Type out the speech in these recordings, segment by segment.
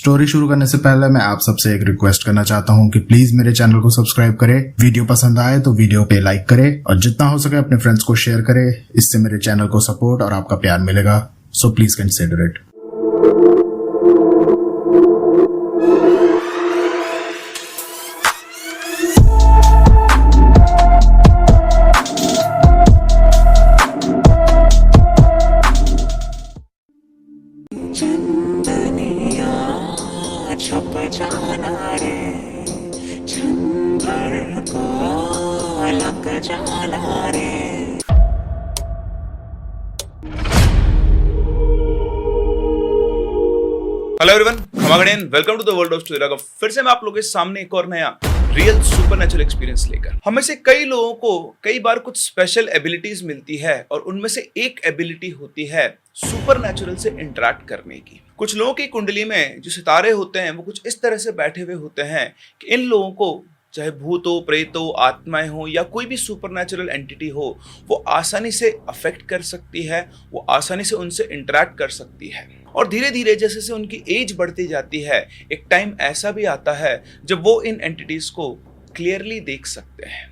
Story शुरू करने से पहले मैं आप सबसे एक रिक्वेस्ट करना चाहता हूँ कि प्लीज मेरे चैनल को सब्सक्राइब करें, वीडियो पसंद आए तो वीडियो पे लाइक करें और जितना हो सके अपने फ्रेंड्स को शेयर करें। इससे मेरे चैनल को सपोर्ट और आपका प्यार मिलेगा, सो प्लीज कंसिडर इट। छुप जाना रे, चंद्र को लग जाना रे। हेलो एवरीवन, खमागणेन welcome to the world of story. फिर से मैं आप लोगों के सामने एक और नया रियल सुपरनेचुरल एक्सपीरियंस लेकर। हम में से कई लोगों को कई बार कुछ स्पेशल एबिलिटीज मिलती है और उनमें से एक एबिलिटी होती है सुपरनेचुरल से इंटरेक्ट करने की। कुछ लोगों की कुंडली में जो सितारे होते हैं वो कुछ इस तरह से बैठे हुए होते हैं कि इन लोगों को चाहे भूत हो, प्रेत हो, आत्माएं हो या कोई भी सुपरनेचुरल एंटिटी हो, वो आसानी से अफेक्ट कर सकती है, वो आसानी से उनसे इंटरेक्ट कर सकती है। और धीरे धीरे जैसे जैसे उनकी एज बढ़ती जाती है, एक टाइम ऐसा भी आता है जब वो इन एंटिटीज को क्लियरली देख सकते हैं।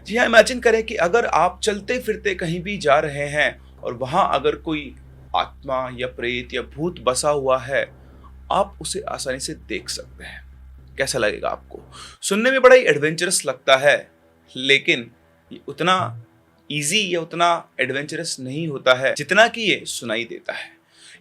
जी हाँ, इमेजिन करें कि अगर आप चलते फिरते कहीं भी जा रहे हैं और वहाँ अगर कोई आत्मा या प्रेत या भूत बसा हुआ है, आप उसे आसानी से देख सकते हैं। कैसा लगेगा आपको? सुनने में बड़ा ही एडवेंचरस लगता है, लेकिन ये उतना इजी या उतना एडवेंचरस नहीं होता है जितना कि ये सुनाई देता है।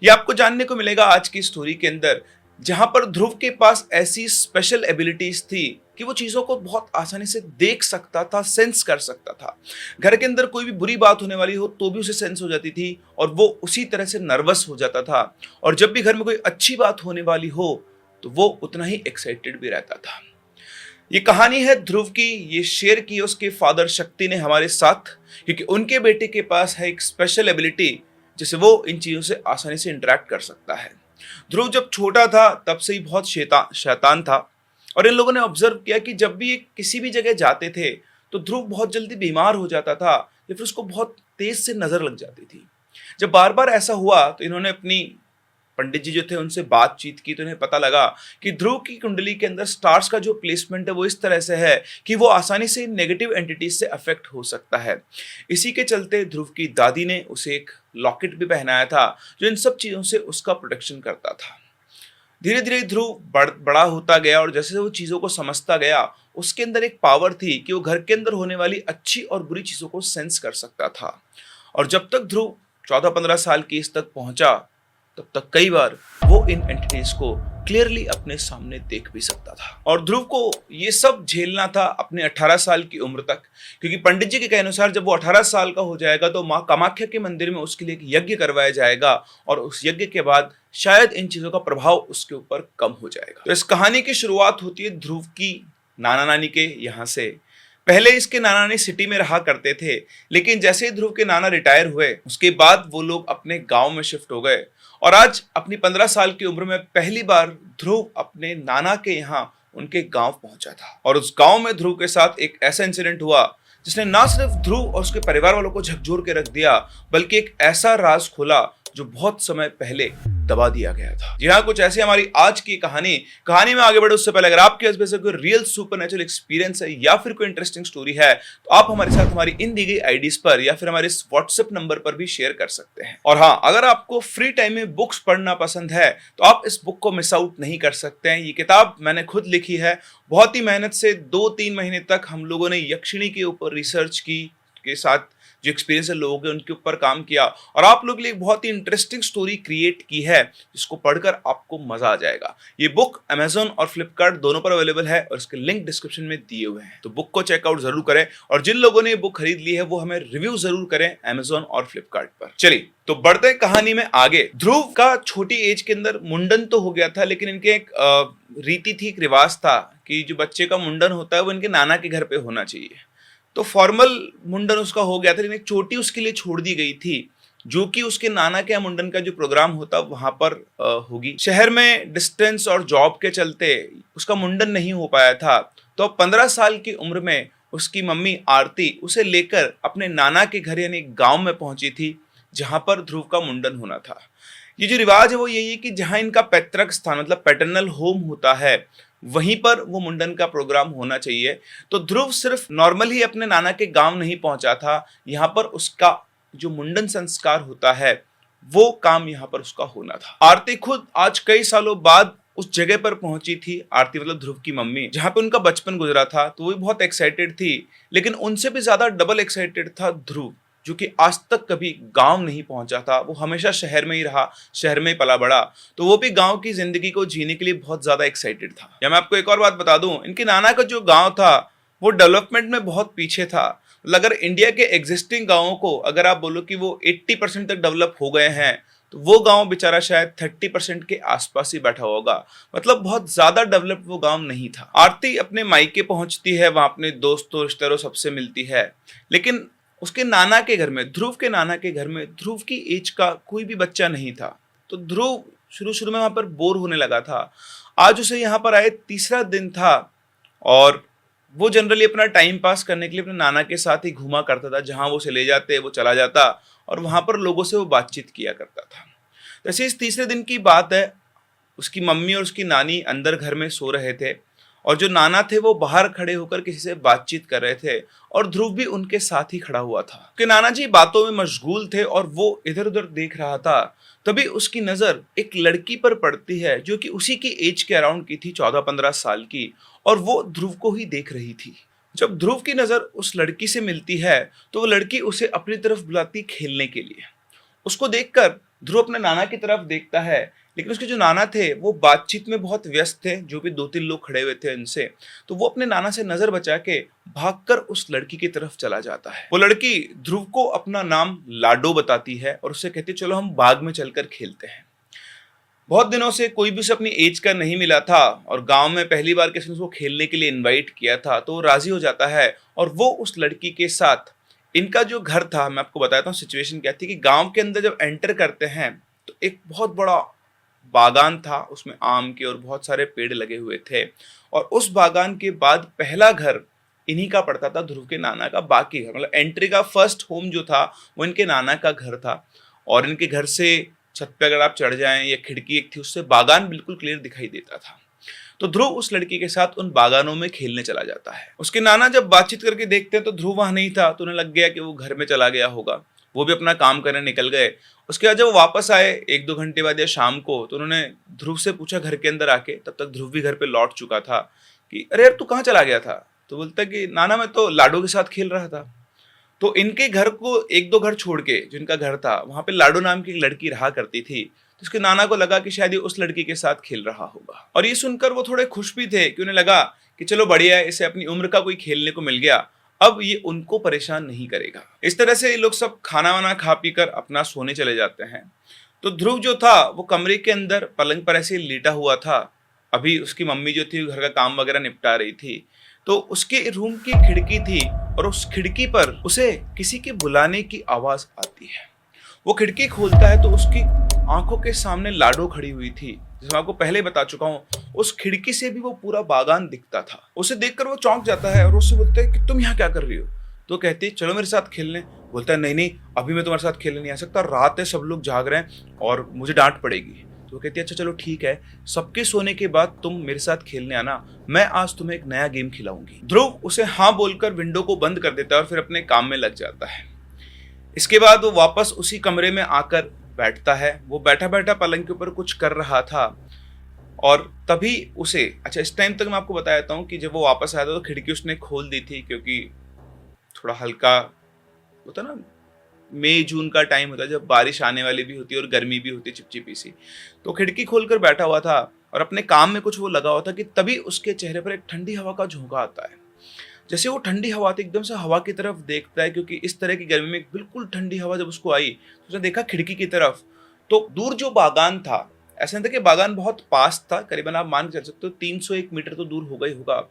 ये आपको जानने को मिलेगा आज की स्टोरी के अंदर, जहां पर ध्रुव के पास ऐसी स्पेशल एबिलिटीज थी कि वो चीजों को बहुत आसानी से देख सकता था, सेंस कर सकता था। घर के अंदर कोई भी बुरी बात होने वाली हो तो भी उसे सेंस हो जाती थी और वो उसी तरह से नर्वस हो जाता था। और जब भी घर में कोई अच्छी बात होने वाली हो तो वो उतना ही एक्साइटेड भी रहता था। ये कहानी है ध्रुव की, ये शेयर की उसके फादर शक्ति ने हमारे साथ, क्योंकि उनके बेटे के पास है एक स्पेशल एबिलिटी जिससे वो इन चीजों से आसानी से इंटरेक्ट कर सकता है। ध्रुव जब छोटा था तब से ही बहुत शैतान था और इन लोगों ने ऑब्जर्व किया कि जब भी ये किसी भी जगह जाते थे तो ध्रुव बहुत जल्दी बीमार हो जाता था या फिर उसको बहुत तेज से नजर लग जाती थी। जब बार बार ऐसा हुआ तो इन्होंने अपनी पंडित जी जो थे उनसे बातचीत की तो इन्हें पता लगा कि ध्रुव की कुंडली के अंदर स्टार्स का जो प्लेसमेंट है वो इस तरह से है कि वो आसानी से नेगेटिव एंटिटीज से अफेक्ट हो सकता है। इसी के चलते ध्रुव की दादी ने उसे एक लॉकेट भी पहनाया था जो इन सब चीजों से उसका प्रोटेक्शन करता था। धीरे धीरे ध्रुव बड़ा होता गया और जैसे वो चीजों को समझता गया, उसके अंदर एक पावर थी कि वो घर के अंदर होने वाली अच्छी और बुरी चीजों को सेंस कर सकता था। और जब तक ध्रुव 14-15 साल की एज तक पहुंचा तब तक कई बार वो इन एंटिटीज को क्लियरली अपने सामने देख भी सकता था। और ध्रुव को ये सब झेलना था अपने 18 साल की उम्र तक, क्योंकि पंडित जी के अनुसार जब वो 18 साल का हो जाएगा तो माँ कामाख्या के मंदिर में उसके लिए एक यज्ञ करवाया जाएगा और उस यज्ञ के बाद शायद इन चीजों का प्रभाव उसके ऊपर कम हो जाएगा। तो इस कहानी की शुरुआत होती है ध्रुव की नाना नानी के यहाँ से। पहले इसके नाना नानी सिटी में रहा करते थे, लेकिन जैसे ही ध्रुव के नाना रिटायर हुए उसके बाद वो लोग अपने गांव में शिफ्ट हो गए। और आज अपनी 15 साल की उम्र में पहली बार ध्रुव अपने नाना के यहाँ उनके गांव पहुंचा था। और उस गांव में ध्रुव के साथ एक ऐसा इंसिडेंट हुआ जिसने ना सिर्फ ध्रुव और उसके परिवार वालों को झकझोर के रख दिया, बल्कि एक ऐसा राज खोला जो बहुत समय पहले दबा दिया गया था। जी हाँ, कुछ ऐसी हमारी आज की कहानी में आगे बढ़े उससे पहले अगर आपके पास से कोई रियल सुपरनेचुरल एक्सपीरियंस है या फिर कोई इंटरेस्टिंग स्टोरी है तो आप हमारे साथ हमारी इन दी गई आईडीज पर या फिर हमारे इस व्हाट्सएप नंबर पर भी शेयर कर सकते हैं। और हाँ, अगर आपको फ्री टाइम में बुक्स पढ़ना पसंद है तो आप इस बुक को मिस आउट नहीं कर सकते हैं। ये किताब मैंने खुद लिखी है। बहुत ही मेहनत से 2-3 महीने तक हम लोगों ने यक्षिणी के ऊपर रिसर्च की, के साथ जो एक्सपीरियंस है लोगों के उनके ऊपर काम किया और आप लोगों के लिए एक बहुत ही इंटरेस्टिंग स्टोरी क्रिएट की है जिसको पढ़कर आपको मजा आ जाएगा। ये बुक अमेजोन और फ्लिपकार्ट दोनों पर अवेलेबल है और इसके लिंक डिस्क्रिप्शन में दिए हुए हैं, तो बुक को चेकआउट जरूर करें। और जिन लोगों ने ये बुक खरीद ली है वो हमें रिव्यू जरूर करें अमेजोन और फ्लिपकार्ट पर। चलिए तो बढ़ते हैं कहानी में आगे। ध्रुव का छोटी एज के अंदर मुंडन तो हो गया था, लेकिन इनके एक रीति थी, एक रिवाज था कि जो बच्चे का मुंडन होता है वो इनके नाना के घर पे होना चाहिए। तो फॉर्मल मुंडन उसका हो गया था, लेकिन एक चोटी उसके लिए छोड़ दी गई थी जो कि उसके नाना के मुंडन का जो प्रोग्राम होता वहां पर होगी। शहर में डिस्टेंस और जॉब के चलते उसका मुंडन नहीं हो पाया था। तो 15 साल की उम्र में उसकी मम्मी आरती उसे लेकर अपने नाना के घर यानी गांव में पहुंची थी जहां पर ध्रुव का मुंडन होना था। ये जो रिवाज है वो यही है कि जहां इनका पैतृक स्थान मतलब पैटर्नल होम होता है वहीं पर वो मुंडन का प्रोग्राम होना चाहिए। तो ध्रुव सिर्फ नॉर्मल ही अपने नाना के गांव नहीं पहुंचा था, यहाँ पर उसका जो मुंडन संस्कार होता है वो काम यहाँ पर उसका होना था। आरती खुद आज कई सालों बाद उस जगह पर पहुंची थी, आरती मतलब ध्रुव की मम्मी, जहां पे उनका बचपन गुजरा था, तो वो भी बहुत एक्साइटेड थी। लेकिन उनसे भी ज्यादा डबल एक्साइटेड था ध्रुव, जो कि आज तक कभी गांव नहीं पहुंचा था। वो हमेशा शहर में ही रहा, शहर में ही पला बड़ा, तो वो भी गांव की जिंदगी को जीने के लिए बहुत ज्यादा एक्साइटेड था। या मैं आपको एक और बात बता दूं, इनके नाना का जो गांव था वो डेवलपमेंट में बहुत पीछे था। अगर इंडिया के एग्जिस्टिंग गांवों को अगर आप बोलो कि वो 80% तक डेवलप हो गए हैं, तो वो गांव बेचारा शायद 30% के आसपास ही बैठा होगा। मतलब बहुत ज्यादा डेवलप वो गांव नहीं था। आरती अपने मायके पहुंचती है, वहां अपने दोस्तों रिश्तेदारों सबसे मिलती है, लेकिन उसके नाना के घर में, ध्रुव के नाना के घर में ध्रुव की एज का कोई भी बच्चा नहीं था। तो ध्रुव शुरू शुरू में वहां पर बोर होने लगा था। आज उसे यहाँ पर आए तीसरा दिन था और वो जनरली अपना टाइम पास करने के लिए अपने नाना के साथ ही घूमा करता था। जहां वो उसे ले जाते वो चला जाता और वहां पर लोगों से वो बातचीत किया करता था। जैसे इस तीसरे दिन की बात है, उसकी मम्मी और उसकी नानी अंदर घर में सो रहे थे और जो नाना थे वो बाहर खड़े होकर किसी से बातचीत कर रहे थे और ध्रुव भी उनके साथ ही खड़ा हुआ था। कि नाना जी बातों में मशगूल थे और वो इधर उधर देख रहा था। तभी उसकी नजर एक लड़की पर पड़ती है जो कि उसी की एज के अराउंड की थी, 14-15 साल की, और वो ध्रुव को ही देख रही थी। जब ध्रुव की नजर उस लड़की से मिलती है तो वो लड़की उसे अपनी तरफ बुलाती खेलने के लिए। उसको देखकर ध्रुव अपने नाना की तरफ देखता है, लेकिन उसके जो नाना थे वो बातचीत में बहुत व्यस्त थे, जो भी 2-3 लोग खड़े हुए थे उनसे। तो वो अपने नाना से नजर बचा के भागकर उस लड़की की तरफ चला जाता है। वो लड़की ध्रुव को अपना नाम लाडो बताती है और उससे कहती है चलो हम बाग में चलकर खेलते हैं। बहुत दिनों से कोई भी उसे अपनी एज का नहीं मिला था और गांव में पहली बार किसी ने उसको खेलने के लिए इनवाइट किया था, तो वो राजी हो जाता है और वो उस लड़की के साथ, इनका जो घर था, मैं आपको बताता हूँ सिचुएशन क्या थी कि गांव के अंदर जब एंटर करते हैं तो एक बहुत बड़ा बागान था, उसमें आम के और बहुत सारे पेड़ लगे हुए थे। और उस बागान के बाद पहला घर इन्हीं का पड़ता था, ध्रुव के नाना का। बाकी घर मतलब एंट्री का फर्स्ट होम जो था वो इनके नाना का घर था और इनके घर से छत पे अगर आप चढ़ जाएं या खिड़की एक थी उससे बागान बिल्कुल क्लियर दिखाई देता था। तो ध्रुव उस लड़की के साथ उन बागानों में खेलने चला जाता है। उसके नाना जब बातचीत करके देखते हैं तो ध्रुव वहां नहीं था, तो उन्हें लग गया कि वो घर में चला गया होगा। वो भी अपना काम करने निकल गए। उसके बाद जब वो वापस आए 1-2 घंटे बाद या शाम को, तो उन्होंने ध्रुव से पूछा घर के अंदर आके, तब तक ध्रुव भी घर पे लौट चुका था, कि अरे यार तू कहाँ चला गया था? तो बोलता कि नाना मैं तो लाडो के साथ खेल रहा था। तो इनके घर को 1-2 घर छोड़ के जिनका घर था वहां पे लाडो नाम की एक लड़की रहा करती थी। तो उसके नाना को लगा कि शायद ये उस लड़की के साथ खेल रहा होगा और ये सुनकर वो थोड़े खुश भी थे कि उन्हें लगा कि चलो बढ़िया है, इसे अपनी उम्र का कोई खेलने को मिल गया, अब ये उनको परेशान नहीं करेगा। इस तरह से ये लोग सब खाना वाना खा पी कर अपना सोने चले जाते हैं। तो ध्रुव जो था वो कमरे के अंदर पलंग पर ऐसे लेटा हुआ था। अभी उसकी मम्मी जो थी घर का काम वगैरह निपटा रही थी। तो उसके रूम की खिड़की थी और उस खिड़की पर उसे किसी के बुलाने की आवाज आती है। वो खिड़की खोलता है तो उसकी आंखों के सामने लाडो खड़ी हुई थी। जैसे मैं आपको पहले ही बता चुका हूँ, उस खिड़की से भी वो पूरा बागान दिखता था। उसे देखकर वो चौंक जाता है और उससे बोलता है कि तुम यहाँ क्या कर रही हो? तो कहती है चलो मेरे साथ खेलने। बोलता है नहीं नहीं, अभी मैं तुम्हारे साथ खेलने नहीं आ सकता, रात है, सब लोग जाग रहे हैं और मुझे डांट पड़ेगी। तो कहती है अच्छा चलो ठीक है, सबके सोने के बाद तुम मेरे साथ खेलने आना, मैं आज तुम्हें एक नया गेम खिलाऊंगी। ध्रुव उसे हाँ बोलकर विंडो को बंद कर देता है और फिर अपने काम में लग जाता है। इसके बाद वो वापस उसी कमरे में आकर बैठता है। वो बैठा बैठा पलंग के ऊपर कुछ कर रहा था और तभी उसे, अच्छा इस टाइम तक मैं आपको बता देता हूँ कि जब वो वापस आया था तो खिड़की उसने खोल दी थी, क्योंकि थोड़ा हल्का होता ना, मई जून का टाइम होता है जब बारिश आने वाली भी होती है और गर्मी भी होती है चिपचिपी सी। तो खिड़की खोलकर बैठा हुआ था और अपने काम में कुछ वो लगा हुआ था कि तभी उसके चेहरे पर एक ठंडी हवा का झोंका आता है। जैसे वो ठंडी हवा आती एकदम से हवा की तरफ देखता है, क्योंकि इस तरह की गर्मी में एक बिल्कुल ठंडी हवा जब उसको आई तो उसने देखा खिड़की की तरफ। तो दूर जो बागान था, ऐसा नहीं था कि बागान बहुत पास था, करीबन आप मान के चल सकते हो 301 मीटर तो दूर होगा ही होगा।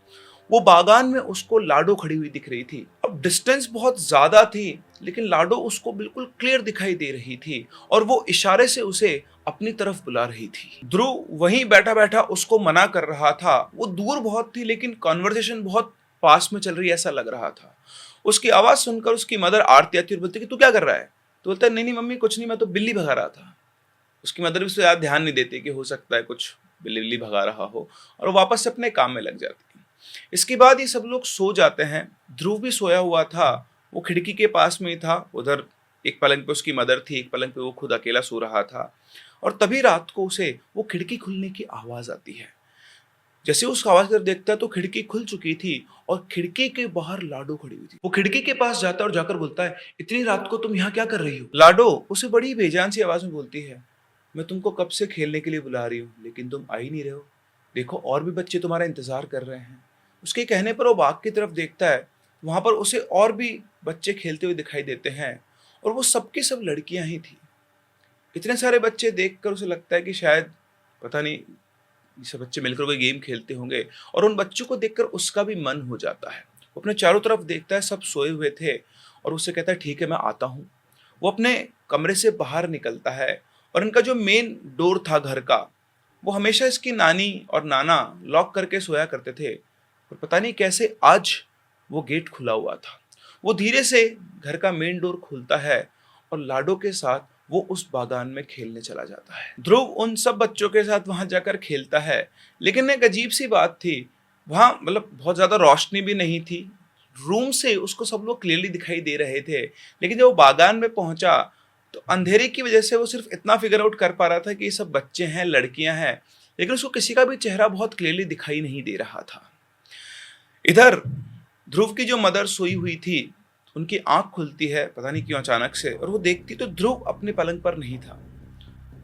वो बागान में उसको लाडो खड़ी हुई दिख रही थी। अब डिस्टेंस बहुत ज्यादा थी लेकिन लाडो उसको बिल्कुल क्लियर दिखाई दे रही थी और वो इशारे से उसे अपनी तरफ बुला रही थी। ध्रुव वहीं बैठा बैठा उसको मना कर रहा था। वो दूर बहुत थी लेकिन कॉन्वर्सेशन बहुत पास में चल रही है ऐसा लग रहा था। उसकी आवाज सुनकर उसकी मदर आरती आती और बोलती कि तू क्या कर रहा है? तो बोलता है नहीं नहीं मम्मी कुछ नहीं, मैं तो बिल्ली भगा रहा था। उसकी मदर भी उससे ज़्यादा ध्यान नहीं देती कि हो सकता है कुछ बिल्ली बिल्ली भगा रहा हो, और वो वापस से अपने काम में लग जाती है। इसके बाद ये सब लोग सो जाते हैं। ध्रुव भी सोया हुआ था, वो खिड़की के पास में ही था। उधर एक पलंग पे उसकी मदर थी, एक पलंग पे वो खुद अकेला सो रहा था। और तभी रात को उसे वो खिड़की खुलने की आवाज़ आती है। जैसे उस आवाज की तरफ देखता है तो खिड़की खुल चुकी थी और खिड़की के बाहर लाडो खड़ी हुई थी। वो खिड़की के पास जाता है और जाकर बोलता है, इतनी रात को तुम यहाँ क्या कर रही हो? लाडो उसे बड़ी बेजान सी आवाज में बोलती है, मैं तुमको कब से खेलने के लिए बुला रही हूँ, लेकिन तुम आ ही नहीं रहे हो। देखो और भी बच्चे तुम्हारा इंतजार कर रहे हैं। उसके कहने पर वो बाग की तरफ देखता है। वहां पर उसे और भी बच्चे खेलते हुए दिखाई देते हैं और वो सबकी सब लड़कियां ही थी। इतने सारे बच्चे देखकर उसे लगता है कि शायद पता नहीं ये सब बच्चे मिलकर कोई गेम खेलते होंगे, और उन बच्चों को देखकर उसका भी मन हो जाता है। वो अपने चारों तरफ देखता है, सब सोए हुए थे, और उससे कहता है ठीक है मैं आता हूँ। वो अपने कमरे से बाहर निकलता है और इनका जो मेन डोर था घर का, वो हमेशा इसकी नानी और नाना लॉक करके सोया करते थे, और पता नहीं कैसे आज वो गेट खुला हुआ था। वो धीरे से घर का मेन डोर खोलता है और लाडो के साथ वो उस बागान में खेलने चला जाता है। ध्रुव उन सब बच्चों के साथ वहां जाकर खेलता है, लेकिन एक अजीब सी बात थी, वहां मतलब बहुत ज्यादा रोशनी भी नहीं थी। रूम से उसको सब लोग क्लियरली दिखाई दे रहे थे, लेकिन जब वो बागान में पहुंचा तो अंधेरे की वजह से वो सिर्फ इतना फिगर आउट कर पा रहा था कि ये सब बच्चे हैं, लड़कियां हैं, लेकिन उसको किसी का भी चेहरा बहुत क्लियरली दिखाई नहीं दे रहा था। इधर ध्रुव की जो मदर सोई हुई थी, उनकी आंख खुलती है पता नहीं क्यों अचानक से, और वो देखती तो ध्रुव अपने पलंग पर नहीं था।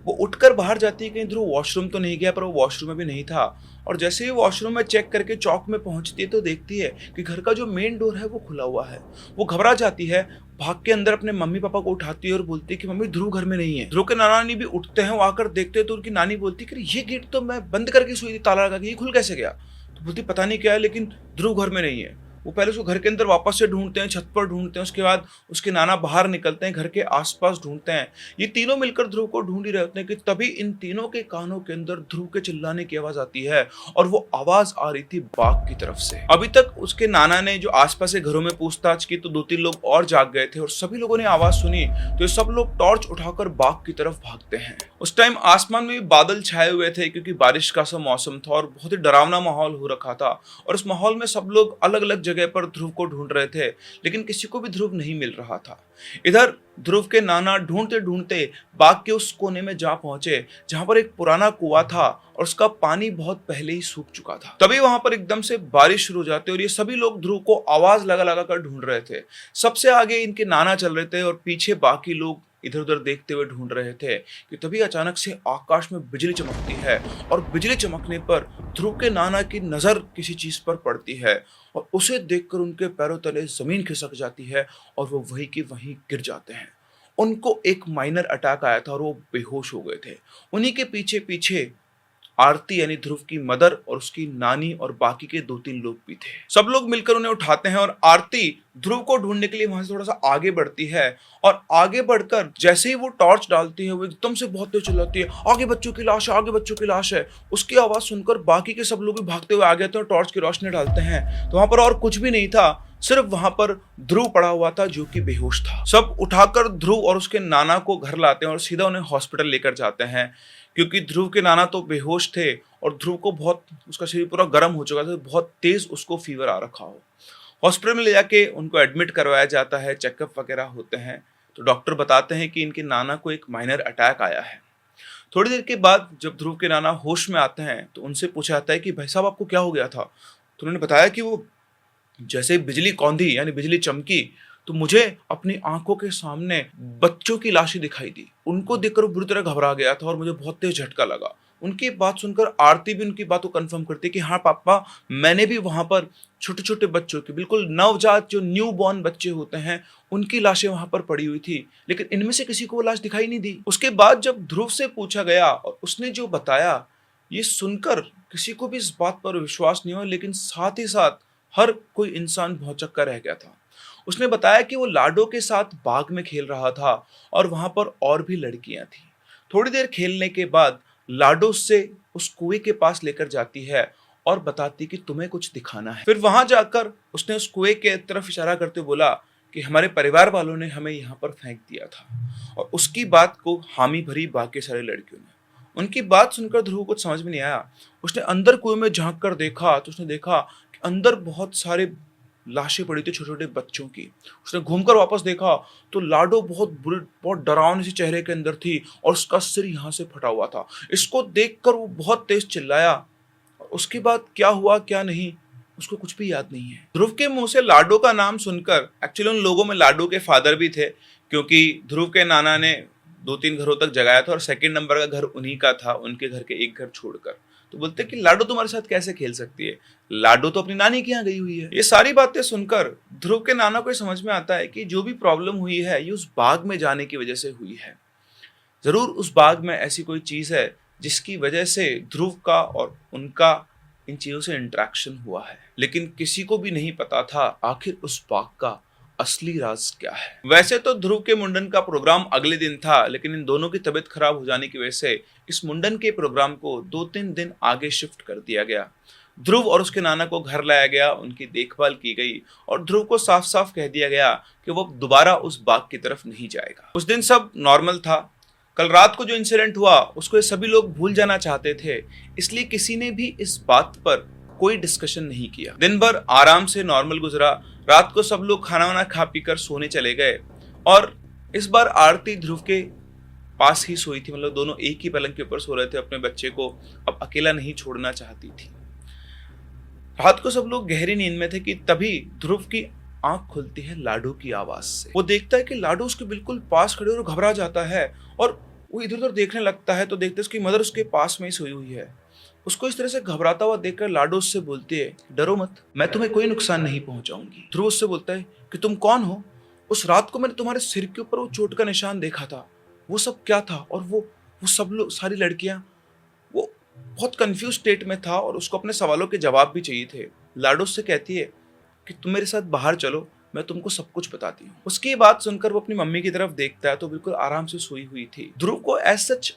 वो उठकर बाहर जाती है, कहीं ध्रुव वॉशरूम तो नहीं गया, पर वो वॉशरूम में भी नहीं था। और जैसे ही वॉशरूम में चेक करके चौक में पहुंचती है तो देखती है कि घर का जो मेन डोर है वो खुला हुआ है। वो घबरा जाती है, भाग के अंदर अपने मम्मी पापा को उठाती है और बोलती है कि मम्मी ध्रुव घर में नहीं है। ध्रुव के नाना नानी भी उठते हैं, वो आकर देखते हैं तो उनकी नानी बोलती है कि ये गेट तो मैं बंद करके सोई थी ताला लगा के, ये खुल कैसे गया? तो बोलती पता नहीं क्या है, लेकिन ध्रुव घर में नहीं है। वो पहले उसको घर के अंदर वापस से ढूंढते हैं, छत पर ढूंढते हैं, उसके बाद उसके नाना बाहर निकलते हैं, घर के आसपास ढूंढते हैं। ये तीनों मिलकर ध्रुव को ढूंढ ही रहे होते हैं कि तभी इन तीनों के कानों के अंदर ध्रुव के चिल्लाने की आवाज आती है, और वो आवाज आ रही थी बाग की तरफ से। अभी तक उसके नाना ने जो आसपास के घरों में पूछताछ की तो 2-3 लोग और जाग गए थे, और सभी लोगों ने आवाज सुनी तो ये सब लोग टॉर्च उठाकर बाग की तरफ भागते हैं। उस टाइम आसमान में भी बादल छाए हुए थे क्योंकि बारिश का सा मौसम था और बहुत ही डरावना माहौल हो रखा था, और उस माहौल में सब लोग अलग अलग जगह पर ध्रुव को ढूंढ रहे थे, लेकिन किसी को भी ध्रुव नहीं मिल रहा था। इधर ध्रुव के नाना ढूंढते ढूंढते बाग के उस कोने में जा पहुंचे जहां पर एक पुराना कुआं था और उसका पानी बहुत पहले ही सूख चुका था। तभी वहां पर एकदम से बारिश शुरू हो जाती है और ये सभी लोग ध्रुव को आवाज लगा लगा कर ढूंढ रहे थे। सबसे आगे इनके नाना चल रहे थे और पीछे बाकी लोग इधर उधर देखते हुए ढूंढ रहे थे कि तभी अचानक से आकाश में बिजली चमकती है, और बिजली चमकने पर ध्रुव के नाना की नजर किसी चीज पर पड़ती है और उसे देखकर उनके पैरों तले जमीन खिसक जाती है और वो वहीं की वहीं गिर जाते हैं। उनको एक माइनर अटैक आया था और वो बेहोश हो गए थे। उन्हीं के पीछे पीछे आरती यानी ध्रुव की मदर और उसकी नानी और बाकी के 2-3 लोग भी थे। सब लोग मिलकर उन्हें उठाते हैं और आरती ध्रुव को ढूंढने के लिए वहां से थोड़ा सा आगे बढ़ती है, और आगे बढ़कर जैसे ही वो टॉर्च डालती है वो एकदम से बहुत तेज चिल्लाती है, आगे बच्चों की लाश है, आगे बच्चों की लाश है। उसकी आवाज सुनकर बाकी के सब लोग भी भागते हुए आगे आते हैं और टॉर्च की रोशनी डालते हैं तो वहां पर और कुछ भी नहीं था, सिर्फ वहां पर ध्रुव पड़ा हुआ था जो कि बेहोश था। सब उठाकर ध्रुव और उसके नाना को घर लाते हैं और सीधा उन्हें हॉस्पिटल लेकर जाते हैं, क्योंकि ध्रुव के नाना तो बेहोश थे और ध्रुव को बहुत उसका शरीर पूरा गर्म हो चुका था, बहुत तेज उसको फीवर आ रखा हो। हॉस्पिटल में ले जाके उनको एडमिट करवाया जाता है, चेकअप वगैरह होते हैं तो डॉक्टर बताते हैं कि इनके नाना को एक माइनर अटैक आया है। थोड़ी देर के बाद जब ध्रुव के नाना होश में आते हैं तो उनसे पूछा जाता है कि भाई साहब आपको क्या हो गया था? तो उन्होंने बताया कि वो जैसे बिजली कौंधी यानी बिजली चमकी तो मुझे अपनी आंखों के सामने बच्चों की लाशें दिखाई दी। उनको देखकर वो बुरी तरह घबरा गया था और मुझे बहुत तेज झटका लगा। उनकी बात सुनकर आरती भी उनकी बात को कंफर्म करती है कि हाँ पापा, मैंने भी वहां पर छोटे छोटे बच्चों की, बिल्कुल नवजात जो न्यू बॉर्न बच्चे होते हैं, उनकी लाशें वहां पर पड़ी हुई थी, लेकिन इनमें से किसी को वो लाश दिखाई नहीं दी। उसके बाद जब ध्रुव से पूछा गया और उसने जो बताया, ये सुनकर किसी को भी इस बात पर विश्वास नहीं हुआ, लेकिन साथ ही साथ हर कोई इंसान भौचक्का रह गया था। उसने बताया कि वो लाडो के साथ बाग में खेल रहा था और वहां पर और भी लड़कियां थी। थोड़ी देर खेलने के बाद लाडो से उस कुएं के पास लेकर जाती है और बताती कि तुम्हें कुछ दिखाना है। फिर वहां जाकर उसने उस कुएं के तरफ इशारा करते बोला कि हमारे परिवार वालों ने हमें यहाँ पर फेंक दिया था। और उसकी बात को हामी भरी बाकी सारी लड़कियों ने। उनकी बात सुनकर ध्रुव को कुछ समझ में नहीं आया। उसने अंदर कुएं में झांक कर देखा तो उसने देखा कि अंदर बहुत सारे लाशें पड़ी थी छोटे छोटे बच्चों की। उसने घूमकर वापस देखा तो लाडो बहुत डरावनी सी चेहरे के अंदर थी और उसका सिर यहाँ से फटा हुआ था। इसको देखकर वो बहुत तेज चिल्लाया। उसके बाद क्या हुआ क्या नहीं उसको कुछ भी याद नहीं है। ध्रुव के मुंह से लाडो का नाम सुनकर, एक्चुअली उन लोगों में लाडो के फादर भी थे, क्योंकि ध्रुव के नाना ने 2-3 घरों तक जगाया था और सेकंड नंबर का घर उन्हीं का था, उनके घर के एक घर छोड़कर। तो बोलते कि लाडो तुम्हारे साथ कैसे खेल सकती है, लाडो तो अपनी नानी के यहाँ गई हुई है। ये सारी बातें सुनकर ध्रुव के नाना को समझ में आता है कि जो भी प्रॉब्लम हुई है ये उस बाग में जाने की वजह से हुई है। जरूर उस बाग में ऐसी कोई चीज है जिसकी वजह से ध्रुव का और उनका इन चीजों से इंटरेक्शन हुआ है, लेकिन किसी को भी नहीं पता था आखिर उस बाग का असली राज क्या है। वैसे तो ध्रुव के मुंडन का प्रोग्राम अगले दिन था, लेकिन इन दोनों की तबीयत खराब हो जाने की वजह से इस मुंडन के प्रोग्राम को 2-3 दिन आगे शिफ्ट कर दिया गया। ध्रुव और उसके नाना को घर लाया गया, उनकी देखभाल की गई और ध्रुव को साफ साफ कह दिया गया कि वो दोबारा उस बाग की तरफ नहीं जाएगा। उस दिन सब नॉर्मल था। कल रात को जो इंसिडेंट हुआ उसको ये सभी लोग भूल जाना चाहते थे, इसलिए किसी ने भी इस बात पर कोई डिस्कशन नहीं किया। दिन भर आराम से नॉर्मल गुजरा। रात को सब लोग खाना वाना खा पी कर सोने चले गए और इस बार आरती ध्रुव के पास ही सोई थी, मतलब दोनों एक ही पलंग के ऊपर सो रहे थे। अपने बच्चे को अब अकेला नहीं छोड़ना चाहती थी। रात को सब लोग गहरी नींद में थे कि तभी ध्रुव की आंख खुलती है लाडो की आवाज से। वो देखता है कि लाडो उसके बिल्कुल पास खड़े और घबरा जाता है और वो इधर उधर देखने लगता है तो देखते उसकी मदर उसके पास में ही सोई हुई है। उसको इस तरह से घबराता हुआ देखकर लाडो उससे बोलती है, डरो मत, मैं तुम्हें कोई नुकसान नहीं पहुंचाऊंगी। ध्रुव उससे बोलता है कि तुम कौन हो? उस रात को मैंने तुम्हारे सिर के ऊपर वो चोट का निशान देखा था, वो सब क्या था? और वो सब लोग, सारी लड़कियां, वो बहुत कंफ्यूज स्टेट में था और उसको अपने सवालों के जवाब भी चाहिए थे। लाडो उससे कहती है कि तुम मेरे साथ बाहर चलो, मैं तुमको सब कुछ बताती हूँ। उसकी बात सुनकर वो अपनी मम्मी की तरफ देखता है तो बिल्कुल आराम से सोई हुई थी। ध्रुव को एज सच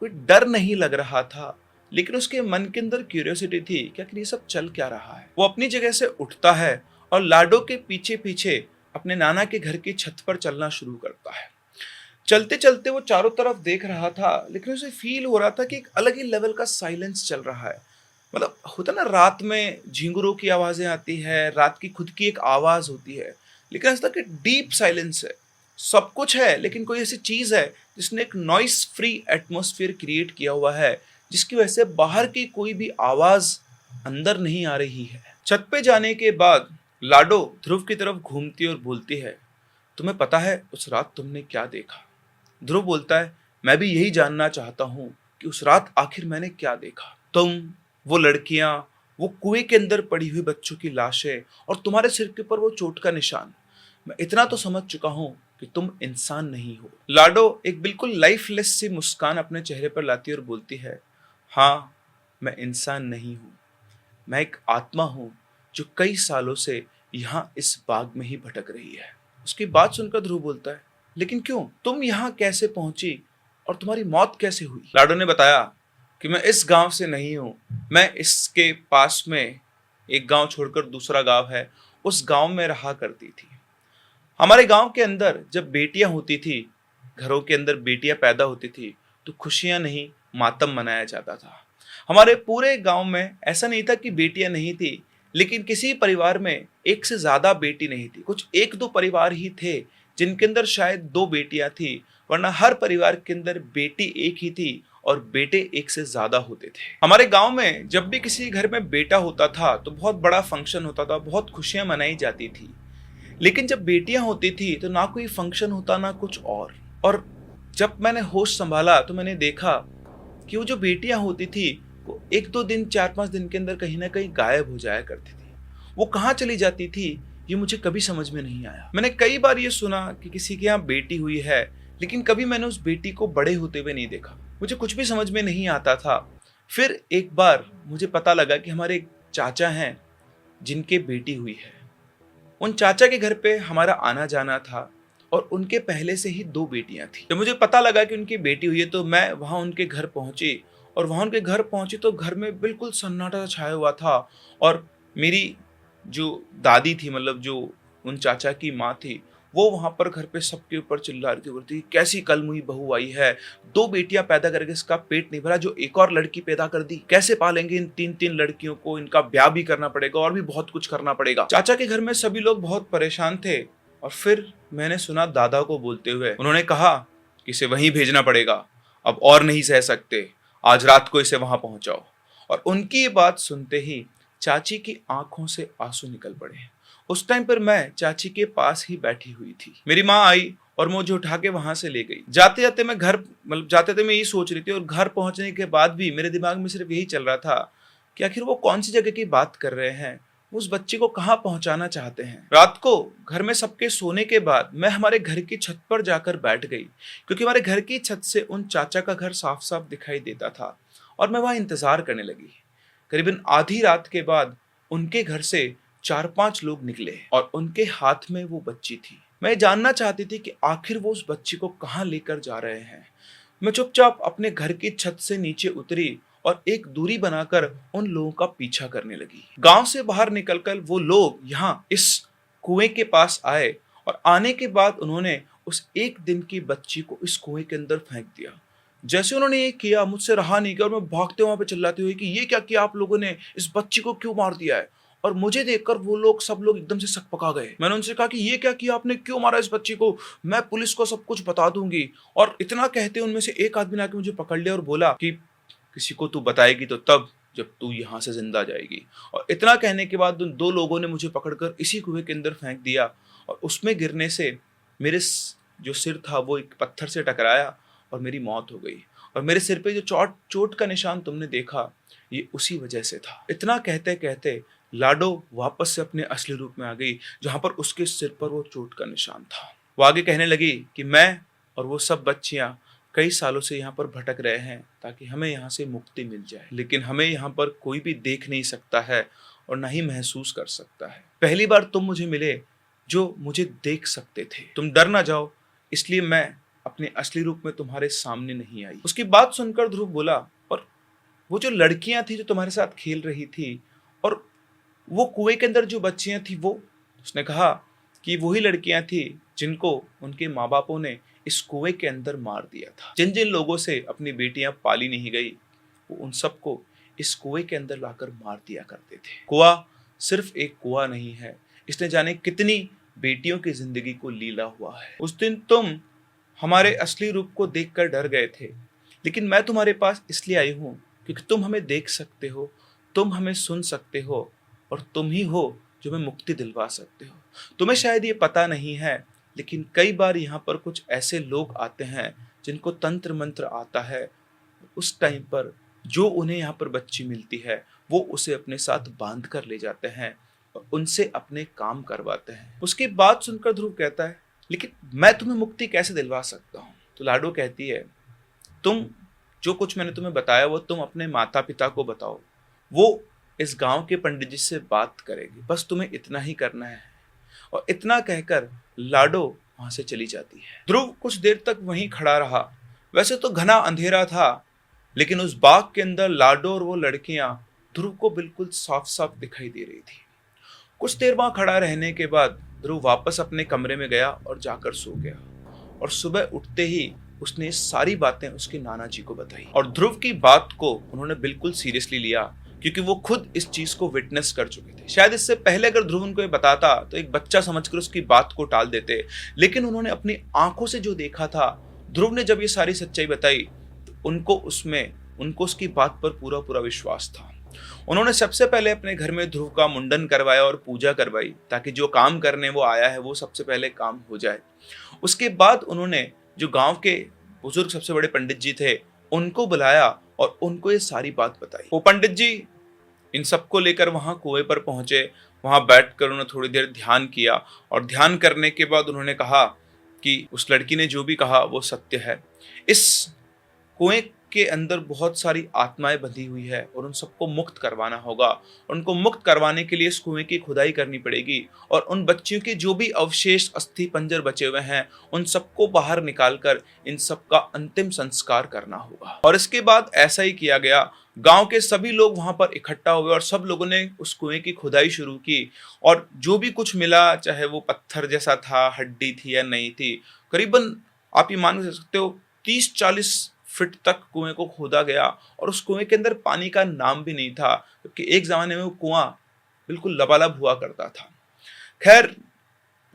कोई डर नहीं लग रहा था, लेकिन उसके मन के अंदर क्यूरियोसिटी थी कि आखिर ये सब चल क्या रहा है। वो अपनी जगह से उठता है और लाडो के पीछे पीछे अपने नाना के घर की छत पर चलना शुरू करता है। चलते चलते वो चारों तरफ देख रहा था, लेकिन उसे फील हो रहा था कि एक अलग ही लेवल का साइलेंस चल रहा है। मतलब होता ना, रात में झिंगुरों की आवाजें आती है, रात की खुद की एक आवाज होती है, लेकिन ऐसा कि डीप साइलेंस है। सब कुछ है लेकिन कोई ऐसी चीज है जिसने एक नॉइस फ्री एटमॉस्फेयर क्रिएट किया हुआ है, जिसकी वजह से बाहर की कोई भी आवाज अंदर नहीं आ रही है। छत पे जाने के बाद लाडो ध्रुव की तरफ घूमती और बोलती है, तुम्हें पता है उस रात तुमने क्या देखा? ध्रुव बोलता है, मैं भी यही जानना चाहता हूँ कि उस रात आखिर मैंने क्या देखा। तुम, वो लड़कियां, वो कुएं के अंदर पड़ी हुई बच्चों की लाशें और तुम्हारे सिर के ऊपर वो चोट का निशान। मैं इतना तो समझ चुका हूं कि तुम इंसान नहीं हो। लाडो एक बिल्कुल लाइफलेस सी मुस्कान अपने चेहरे पर लाती और बोलती है, हाँ, मैं इंसान नहीं हूं, मैं एक आत्मा हूं जो कई सालों से यहाँ इस बाग में ही भटक रही है। उसकी बात सुनकर ध्रुव बोलता है, लेकिन क्यों? तुम यहाँ कैसे पहुंची और तुम्हारी मौत कैसे हुई? लाडो ने बताया कि मैं इस गांव से नहीं हूं, मैं इसके पास में एक गांव छोड़कर दूसरा गांव है, उस गांव में रहा करती थी। हमारे गांव के अंदर जब बेटियां होती थी, घरों के अंदर बेटियां पैदा होती थी, तो खुशियां नहीं मातम मनाया जाता था। हमारे पूरे गांव में ऐसा नहीं था कि बेटियां नहीं थी, लेकिन किसी परिवार में एक से ज्यादा बेटी नहीं थी। कुछ 1-2 परिवार ही थे जिनके अंदर शायद 2 बेटियां थी, वरना हर परिवार के अंदर बेटी एक ही थी और बेटे एक से ज्यादा होते थे। हमारे गांव में जब भी किसी घर में बेटा होता था तो बहुत बड़ा फंक्शन होता था, बहुत खुशियां मनाई जाती थी। लेकिन जब बेटियां होती थी तो ना कोई फंक्शन होता ना कुछ और जब मैंने होश संभाला तो मैंने देखा कि वो जो बेटियां होती थी वो 1-2 दिन, 4-5 दिन के अंदर कहीं ना कहीं गायब हो जाया करती थी। वो कहाँ चली जाती थी ये मुझे कभी समझ में नहीं आया। मैंने कई बार ये सुना कि किसी के यहाँ बेटी हुई है, लेकिन कभी मैंने उस बेटी को बड़े होते हुए नहीं देखा। मुझे कुछ भी समझ में नहीं आता था। फिर एक बार मुझे पता लगा कि हमारे एक चाचा हैं जिनके बेटी हुई है। उन चाचा के घर पे हमारा आना जाना था और उनके पहले से ही 2 बेटियां थी। जब मुझे पता लगा कि उनकी बेटी हुई है तो मैं वहां उनके घर पहुंची और वहां उनके घर पहुंची तो घर में बिल्कुल सन्नाटा छाया हुआ था और मेरी जो दादी थी, मतलब जो उन चाचा की माँ थी, वो वहां पर घर पे सबके ऊपर चिल्ला रही थी, बोलती कैसी कलमुही बहू आई है, 2 बेटियां पैदा करके इसका पेट नहीं भरा, जो एक और लड़की पैदा कर दी, कैसे पालेंगे इन 3-3 लड़कियों को, इनका ब्याह भी करना पड़ेगा और भी बहुत कुछ करना पड़ेगा। चाचा के घर में सभी लोग बहुत परेशान थे और फिर मैंने सुना दादा को बोलते हुए, उन्होंने कहा कि इसे वहीं भेजना पड़ेगा, अब और नहीं सह सकते, आज रात को इसे वहां पहुंचाओ। और उनकी ये बात सुनते ही चाची की आंखों से आंसू निकल पड़े। उस टाइम पर मैं चाची के पास ही बैठी हुई थी। मेरी माँ आई और मुझे उठा के वहां से ले गई। जाते जाते मैं घर जाते थे मैं यही सोच रही थी, और घर पहुंचने के बाद भी मेरे दिमाग में सिर्फ यही चल रहा था कि आखिर वो कौन सी जगह की बात कर रहे हैं, उस बच्चे को कहाँ पहुंचाना चाहते हैं। रात को घर में सबके सोने के बाद मैं हमारे घर की छत पर जाकर बैठ गई, क्योंकि हमारे घर की छत से उन चाचा का घर साफ साफ दिखाई देता था। और मैं वहां इंतजार करने लगी। करीबन आधी रात के बाद उनके घर से 4-5 लोग निकले और उनके हाथ में वो बच्ची थी। मैं जानना चाहती थी कि आखिर वो उस बच्ची को कहाँ लेकर जा रहे हैं। मैं चुपचाप अपने घर की छत से नीचे उतरी और एक दूरी बनाकर उन लोगों का पीछा करने लगी। गांव से बाहर निकलकर वो लोग यहाँ इस कुएं के पास आए और आने के बाद उन्होंने उस 1 दिन की बच्ची को इस कुएं के अंदर फेंक दिया। जैसे उन्होंने ये किया, मुझसे रहा नहीं गया और मैं भागते वहां पे चिल्लाती हुई कि ये क्या किया आप लोगों ने, इस बच्ची को क्यों मार दिया है। और मुझे देखकर वो लोग सब लोग एकदम से सकपका गए। मैंने उनसे कहा कि ये क्या किया आपने, क्यों मारा इस बच्ची को, मैं पुलिस को सब कुछ बता दूंगी। और इतना कहते उनमें से एक आदमी ने आके मुझे पकड़ लिया और बोला कि किसी को तू बताएगी तो तब जब तू यहाँ से जिंदा जाएगी। और इतना कहने के बाद उन 2 लोगों ने मुझे पकड़कर इसी कुएं के अंदर फेंक दिया और उसमें गिरने से मेरे जो सिर था वो एक पत्थर से टकराया और मेरी मौत हो गई। और मेरे सिर पे जो चोट का निशान तुमने देखा, ये उसी वजह से था। इतना कहते कहते लाडो वापस से अपने असली रूप में आ गई, जहां पर उसके सिर पर वो चोट का निशान था। वो आगे कहने लगी कि मैं और वो सब बच्चियां कई सालों से यहाँ पर भटक रहे हैं ताकि हमें यहाँ से मुक्ति मिल जाए, लेकिन हमें यहाँ पर कोई भी देख नहीं सकता है और ना ही महसूस कर सकता है। पहली बार तुम मुझे मिले जो मुझे देख सकते थे। तुम डर ना जाओ, इसलिए मैं अपने असली रूप में तुम्हारे सामने नहीं आई। उसकी बात सुनकर ध्रुव बोला, और वो जो लड़कियां थी जो तुम्हारे साथ खेल रही थी और वो कुएं के अंदर जो बच्चियां थी, वो उसने कहा कि वही लड़कियां थी जिनको उनके माँ बापों ने इस कुएं के अंदर मार दिया था। जिन जिन लोगों से अपनी बेटियां पाली नहीं गई, वो उन सबको इस कुएं के अंदर लाकर मार दिया करते थे। कुआं सिर्फ एक कुआं नहीं है, इसने जाने कितनी बेटियों की जिंदगी को लीला हुआ है। उस दिन तुम हमारे असली रूप को देखकर डर गए थे, लेकिन मैं तुम्हारे पास इसलिए आई हूं क्योंकि तुम हमें देख सकते हो, तुम हमें सुन सकते हो और तुम ही हो जो हमें मुक्ति दिलवा सकते हो। तुम्हें शायद ये पता नहीं है, लेकिन कई बार यहाँ पर कुछ ऐसे लोग आते हैं जिनको तंत्र मंत्र आता है। उस टाइम पर जो उन्हें यहाँ पर बच्ची मिलती है, वो उसे अपने साथ बांध कर ले जाते हैं और उनसे अपने काम करवाते हैं। उसकी बात सुनकर ध्रुव कहता है, लेकिन मैं तुम्हें मुक्ति कैसे दिलवा सकता हूँ। तो लाडो कहती है, तुम जो कुछ मैंने तुम्हें बताया वो तुम अपने माता पिता को बताओ, वो इस गांव के पंडित जी से बात करेगी, बस तुम्हें इतना ही करना है। और इतना कहकर लाडो वहां से चली जाती है। ध्रुव कुछ देर तक वहीं खड़ा रहा। वैसे तो घना अंधेरा था, लेकिन उस बाग के अंदर लाडो और वो लड़कियां ध्रुव को बिल्कुल साफ साफ दिखाई दे रही थी। कुछ देर वहां खड़ा रहने के बाद ध्रुव वापस अपने कमरे में गया और जाकर सो गया। और सुबह उठते ही उसने सारी बातें उसके नाना जी को बताई। और ध्रुव की बात को उन्होंने बिल्कुल सीरियसली लिया, क्योंकि वो खुद इस चीज को विटनेस कर चुके थे। शायद इससे पहले अगर ध्रुव उनको ये बताता तो एक बच्चा समझकर उसकी बात को टाल देते, लेकिन उन्होंने अपनी आंखों से जो देखा था, ध्रुव ने जब ये सारी सच्चाई बताई तो उनको उसकी बात पर पूरा पूरा विश्वास था। उन्होंने सबसे पहले अपने घर में ध्रुव का मुंडन करवाया और पूजा करवाई, ताकि जो काम करने वो आया है वो सबसे पहले काम हो जाए। उसके बाद उन्होंने जो गांव के बुजुर्ग सबसे बड़े पंडित जी थे उनको बुलाया और उनको ये सारी बात बताई। वो पंडित जी इन सबको लेकर वहां कुएं पर पहुंचे। वहां बैठकर उन्होंने थोड़ी देर ध्यान किया और ध्यान करने के बाद उन्होंने कहा कि उस लड़की ने जो भी कहा वो सत्य है। इस कुएं के अंदर बहुत सारी आत्माएं बंधी हुई है और उन सबको मुक्त करवाना होगा। उनको मुक्त करवाने के लिए इस कुएं की खुदाई करनी पड़ेगी और उन बच्चियों के जो भी अवशेष अस्थि पंजर बचे हुए हैं उन सबको बाहर निकालकर इन सबका अंतिम संस्कार करना होगा। और इसके बाद ऐसा ही किया गया। गांव के सभी लोग वहां पर इकट्ठा हुए और सब लोगों ने उस कुएं की खुदाई शुरू की और जो भी कुछ मिला, चाहे वो पत्थर जैसा था, हड्डी थी या नहीं थी, करीबन आप ये मान सकते हो 30-40 फीट तक कुएं को खोदा गया और उस कुएं के अंदर पानी का नाम भी नहीं था, क्योंकि एक जमाने में वो कुआं बिल्कुल लबालब हुआ करता था। खैर,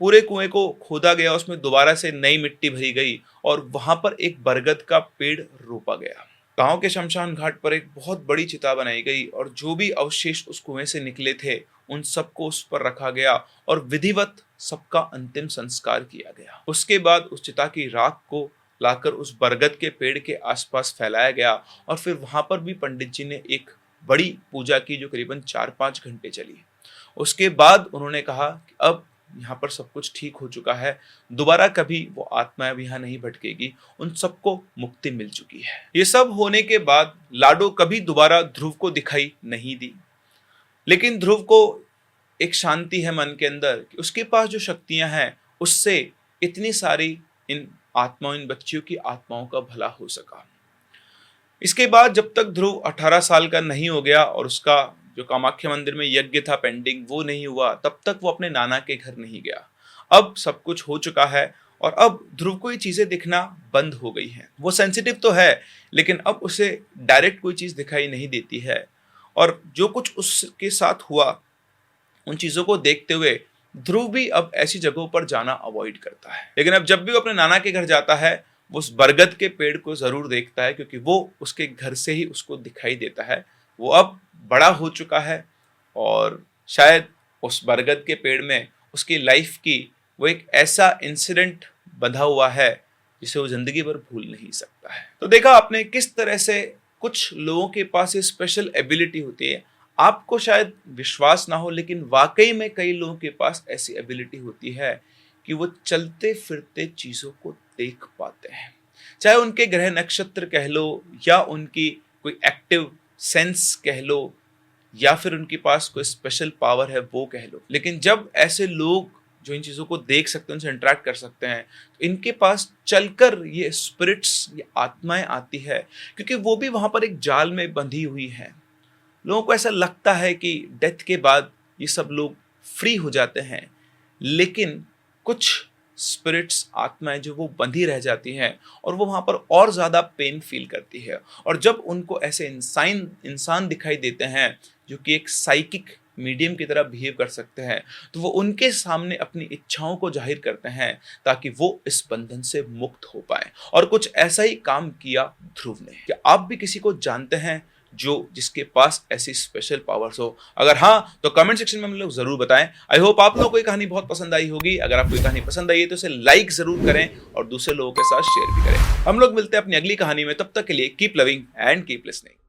पूरे कुएं को खोदा गया, उसमें दोबारा से नई मिट्टी भरी गई और वहां पर एक बरगद का पेड़ रोपा गया। गांव के शमशान घाट पर एक बहुत बड़ी चिता बनाई गई और जो भी अवशेष उस कुएं से निकले थे उन सबको उस पर रखा गया और विधिवत सबका अंतिम संस्कार किया गया। उसके बाद उस चिता की राख को लाकर उस बरगद के पेड़ के आसपास फैलाया गया और फिर वहां पर भी पंडित जी ने एक बड़ी पूजा की जो करीबन 4-5 घंटे चली। उसके बाद उन्होंने कहा कि अब यहाँ पर सब कुछ ठीक हो चुका है, दोबारा कभी वो आत्मा अब यहाँ नहीं भटकेगी, उन सबको मुक्ति मिल चुकी है। ये सब होने के बाद लाडो कभी दोबारा ध्रुव को दिखाई नहीं दी, लेकिन ध्रुव को एक शांति है मन के अंदर कि उसके पास जो शक्तियां हैं उससे इतनी सारी इन आत्माओं, इन बच्चियों की आत्माओं का भला हो सका। इसके बाद जब तक ध्रुव 18 साल का नहीं हो गया और उसका जो कामाख्या मंदिर में यज्ञ था पेंडिंग वो नहीं हुआ, तब तक वो अपने नाना के घर नहीं गया। अब सब कुछ हो चुका है और अब ध्रुव को ये चीजें दिखना बंद हो गई हैं। वो सेंसिटिव तो है लेकिन अब उसे डायरेक्ट कोई चीज दिखाई नहीं देती है और जो कुछ उसके साथ हुआ उन चीजों को देखते हुए ध्रुव भी अब ऐसी जगहों पर जाना अवॉइड करता है। लेकिन अब जब भी वो अपने नाना के घर जाता है वो उस बरगद के पेड़ को जरूर देखता है, क्योंकि वो उसके घर से ही उसको दिखाई देता है। वो अब बड़ा हो चुका है और शायद उस बरगद के पेड़ में उसकी लाइफ की वो एक ऐसा इंसिडेंट बंधा हुआ है जिसे वो जिंदगी भर भूल नहीं सकता है। तो देखा आपने किस तरह से कुछ लोगों के पास ये स्पेशल एबिलिटी होती है। आपको शायद विश्वास ना हो लेकिन वाकई में कई लोगों के पास ऐसी एबिलिटी होती है कि वो चलते फिरते चीजों को देख पाते हैं, चाहे उनके ग्रह नक्षत्र कह लो या उनकी कोई एक्टिव सेंस कह लो या फिर उनके पास कोई स्पेशल पावर है वो कह लो। लेकिन जब ऐसे लोग जो इन चीज़ों को देख सकते हैं, उनसे इंटरेक्ट कर सकते हैं, तो इनके पास चलकर ये स्पिरिट्स, ये आत्माएं आती है, क्योंकि वो भी वहाँ पर एक जाल में बंधी हुई हैं। लोगों को ऐसा लगता है कि डेथ के बाद ये सब लोग फ्री हो जाते हैं, लेकिन कुछ स्पिरिट्स, आत्माएं जो वो बंधी रह जाती हैं और वो वहाँ पर और ज़्यादा पेन फील करती है। और जब उनको ऐसे इंसान दिखाई देते हैं जो कि एक साइकिक मीडियम की तरह बिहेव कर सकते हैं, तो वो उनके सामने अपनी इच्छाओं को जाहिर करते हैं ताकि वो इस बंधन से मुक्त हो पाए। और कुछ ऐसा ही काम किया ध्रुव ने। क्या आप भी किसी को जानते हैं जिसके पास ऐसी स्पेशल पावर्स हो? अगर हाँ तो कमेंट सेक्शन में हम लोग जरूर बताएं। आई होप आप लोगों को ये कहानी बहुत पसंद आई होगी। अगर आपको ये कहानी पसंद आई है तो इसे लाइक जरूर करें और दूसरे लोगों के साथ शेयर भी करें। हम लोग मिलते हैं अपनी अगली कहानी में, तब तक के लिए keep loving and keep listening.